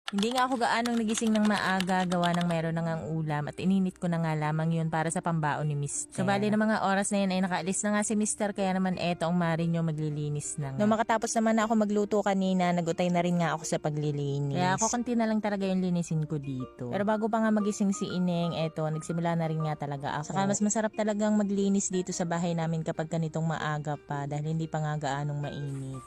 Hindi nga ako gaanong nagising ng maaga, gawa ng meron na ngang ulam at ininit ko na nga lamang yun para sa pambaon ni Mister. So bali na mga oras na yun ay nakaalis na nga si Mister, kaya naman eto ang Marinyo maglilinis na nga. Nung makatapos naman na ako magluto kanina, nagutay na rin nga ako sa paglilinis. Kaya ako konti na lang talaga yung linisin ko dito. Pero bago pa nga magising si Ineng, eto nagsimula na rin nga talaga ako. Saka mas masarap talagang maglinis dito sa bahay namin kapag ganitong maaga pa dahil hindi pa nga gaanong mainit.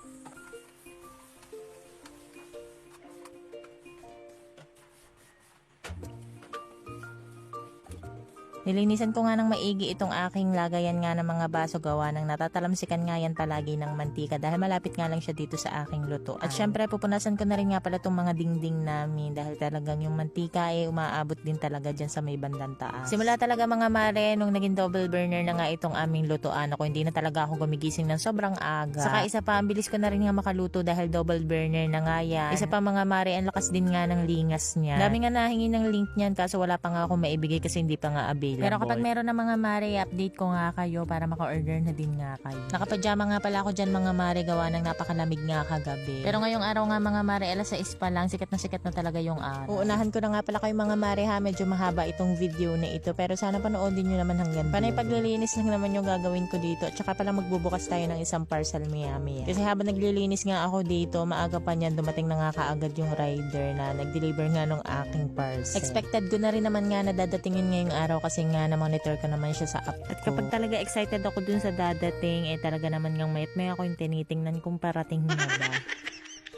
Nilinisan ko nga ng maigi itong aking lagayan nga ng mga baso, gawa ng natatalamsikan nga yan palagi ng mantika dahil malapit nga lang siya dito sa aking luto. At syempre pupunasan ko na rin nga pala itong mga dingding namin dahil talagang yung mantika ay umaabot din talaga dyan sa may bandang taas. Simula talaga mga mare, nung naging double burner na nga itong aming lutoan ako, hindi na talaga ako gumigising ng sobrang aga. Saka isa pa, ang bilis ko na rin nga makaluto dahil double burner na nga yan. Isa pa mga mare, ang lakas din nga ng lingas niya. Dami nga nahingi ng link niyan kaso wala pa nga ako maibigay kasi hindi pa nga available. Pero kapag meron na mga mare, update ko nga kayo para maka-order na din nga kayo. Nakapajama nga pala ako dyan mga mare, gawa ng napakalamig nga kagabi. Pero ngayong araw nga mga mare, alas 6 pa lang, sikat na talaga yung araw. Uunahan ko na nga pala kayo mga mare ha, medyo mahaba itong video na ito, pero sana panoodin nyo naman hanggang dulo. Panay paglilinis lang naman yung gagawin ko dito, at saka pala magbubukas tayo ng isang parcel maya. Kasi habang naglilinis nga ako dito, maaga pa niyan, dumating na nga kaagad yung rider na nag-deliver nga nung aking parcel. Expected ko na rin naman nga na dadatingin ngayong araw kasi nga monitor ko naman siya sa app ko. At kapag talaga excited ako dun sa dadating, talaga naman ngang mayat-maya ako yung tinitingnan kung parating na ba.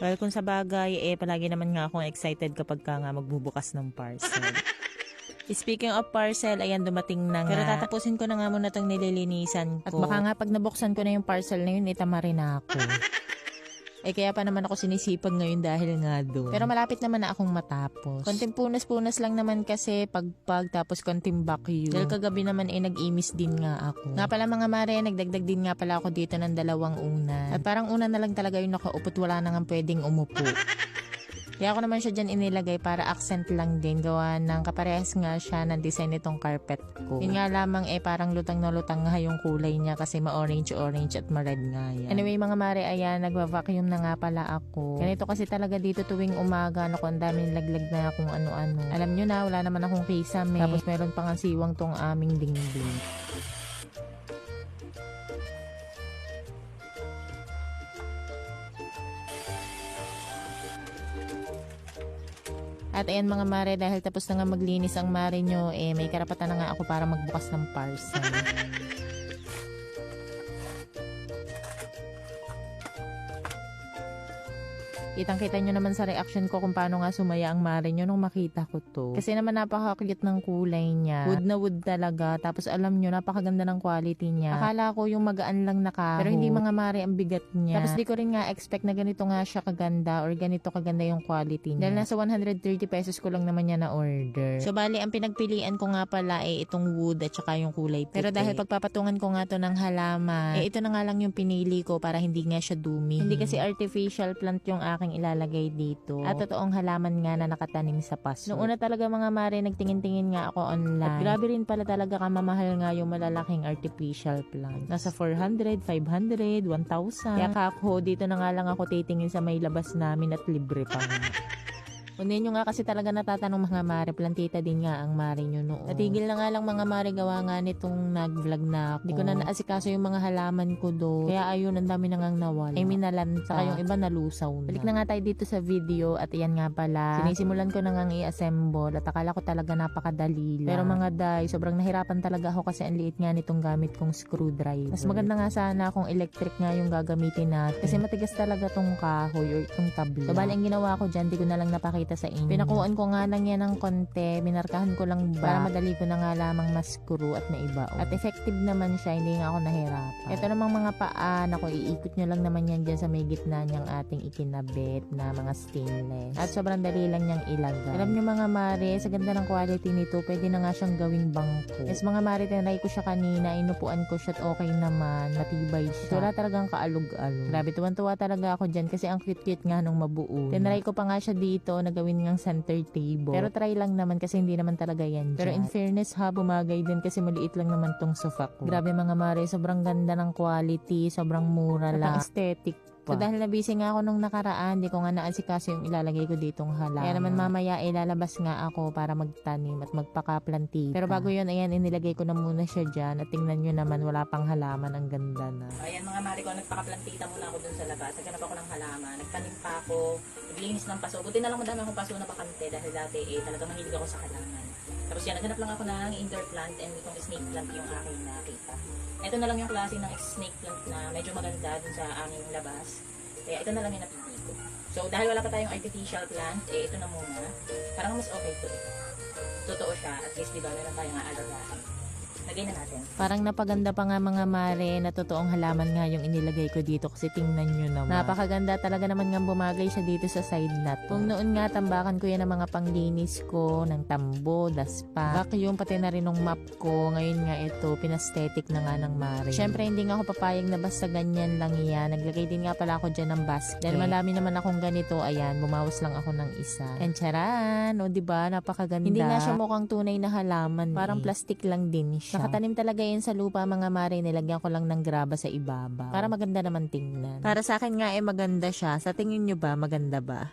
Well, kung sa bagay, palagi naman nga akong excited kapag ka nga magbubukas ng parcel. Speaking of parcel, ayan dumating na nga. Pero tatapusin ko na nga muna itong nililinisan ko. At baka nga pag nabuksan ko na yung parcel na yun, itama rin ako. Kaya pa naman ako sinisipag ngayon dahil nga doon. Pero malapit naman na akong matapos. Konting punas-punas lang naman kasi pagpag tapos konting vacuum. Dahil kagabi naman nag-imis din nga ako. Nga pala mga mare, nagdagdag din nga pala ako dito ng 2 unan. At parang una na lang talaga yung nakaupo't wala na nga pwedeng umupo. Kaya ako naman siya dyan inilagay para accent lang din, gawa ng kaparehas nga siya ng design nitong carpet ko. Yun nga lamang parang lutang na lutang nga yung kulay niya kasi ma-orange at ma-red nga yan. Anyway mga mare, ayan, nagva-vacuum na nga pala ako. Ganito kasi talaga dito tuwing umaga, naku, ang daming laglag na kung ano-ano. Alam nyo na, wala naman akong kisame. Tapos meron pang siwang tong aming dingding. At ayan mga mare, dahil tapos na nga maglinis ang mare nyo, may karapatan na nga ako para magbukas ng parcel. Kitang-kita nyo naman sa reaction ko kung paano nga sumaya ang mare nyo nung makita ko to. Kasi naman napaka-cute ng kulay niya. Wood na wood talaga. Tapos alam nyo, napakaganda ng quality niya. Akala ko yung magaan lang na kahoy. Pero hindi mga mare, ang bigat niya. Tapos di ko rin nga expect na ganito nga siya kaganda or ganito kaganda yung quality niya. Dahil nasa 130 pesos ko lang naman niya na order. So bali, ang pinagpilian ko nga pala itong wood at saka yung kulay puti. Pero dahil pagpapatungan ko nga to ng halaman, ito na nga lang yung pinili ko para hindi nga siya dumi. Hindi kasi artificial plant yung aking ilalagay dito. At totoong halaman nga na nakatanim sa paso. Noong una talaga mga mare, nagtingin-tingin nga ako online. At grabe rin pala talaga kamamahal nga yung malalaking artificial plant. Nasa 400, 500, 1,000. Kaya ako, dito na nga lang ako titingin sa may labas namin at libre pa nga. Kunin nyo nga kasi talaga natatanong mga mare, plantita din nga ang mare nyo noon. Natigil na nga lang mga mare, gawa nga nitong nag-vlog na ako. Hindi ko na naasikaso yung mga halaman ko do. Kaya ayun, ang dami na ngang nawala. Minalanta. Saka yung iba nalusaw na. Balik na nga tayo dito sa video at iyan nga pala. Sinisimulan ko na ngang i-assemble at akala ko talaga napakadali lang. Pero mga day, sobrang nahirapan talaga ako kasi ang liit nga nitong gamit kong screwdriver. Mas maganda nga sana kung electric nga yung gagamitin natin. Kasi matigas talaga tong kahoy or itong tabla. So bali ang ginawa ko dyan, di ko na lang napakita sa inyo. Pinakuan ko nga lang yan ng konti, minarkahan ko lang ba para madali ko na nga lamang maskuru at maibao. At effective naman siya, hindi nga ako nahirapan. Ito namang mga paa, naku, iikot nyo lang naman yan dyan sa may gitna niyang ating ikinabit na mga stainless. At sobrang dali lang niyang ilagay. Alam nyo mga mare, sa ganda ng quality nito, pwede na nga siyang gawing bangko. Yes mga mare, tinry ko siya kanina, inupuan ko siya at okay naman, matibay siya. Wala talagang kaalog-alog. Grabe, tuwan-tuwa talaga ako dyan kasi ang cute-cute nga nung mabuo. Tinry ko pa nga siya dito, gawin ngang center table. Pero try lang naman kasi hindi naman talaga yan dyan. Pero in fairness ha, bumagay din kasi maliit lang naman tong sofa ko. Grabe mga mare, sobrang ganda ng quality, sobrang mura lang. Aesthetic So dahil nabisi nga ako nung nakaraan, di ko nga naasikaso yung ilalagay ko ditong halaman. Kaya naman mamaya ilalabas nga ako para magtanim at magpaka-plantita. Pero bago yun, ayan, inilagay ko na muna siya dyan. At tingnan nyo naman, wala pang halaman. Ang ganda na. Ayan mga mari ko, nagpaka-plantita muna ako dun sa labas. Naghanap ako ng halaman. Nagtanim pa ako. Naglinis ng paso. Buti na lang madami akong paso na bakante dahil dati talagang mahilig ako sa halaman. Tapos yan, naghanap lang ako ng indoor plant and itong snake plant yung aking nakita. Ito na lang yung klase ng snake plant na medyo maganda dun sa aming labas. Kaya ito na lang yung napili ko. So dahil wala pa tayong artificial plant, ito na muna. Parang mas okay to. Totoo siya, at least diba meron tayong aalagaan. Lagay na natin. Parang napaganda pa nga mga mare na totoong halaman nga yung inilagay ko dito kasi tingnan nyo naman. Napakaganda talaga naman nga bumagay siya dito sa side nut. Kung noon nga tambakan ko yan ng mga panglinis ko, ng tambo, daspa, vacuum, pati na rin ng map ko. Ngayon nga ito, pinastetic na nga ng mare. Syempre hindi nga ako papayag na basta ganyan lang yan. Naglagay din nga pala ako dyan ng basket. Dahil malami naman akong ganito, ayan, bumawas lang ako ng isa. And charan, o diba, napakaganda. Hindi nga siya mukhang tunay na halaman. Parang plastic lang din siya. Nakatanim talaga yan sa lupa mga mare, nilagyan ko lang ng graba sa ibabaw. Para maganda naman tingnan. Para sa akin nga maganda siya. Sa tingin nyo ba, maganda ba?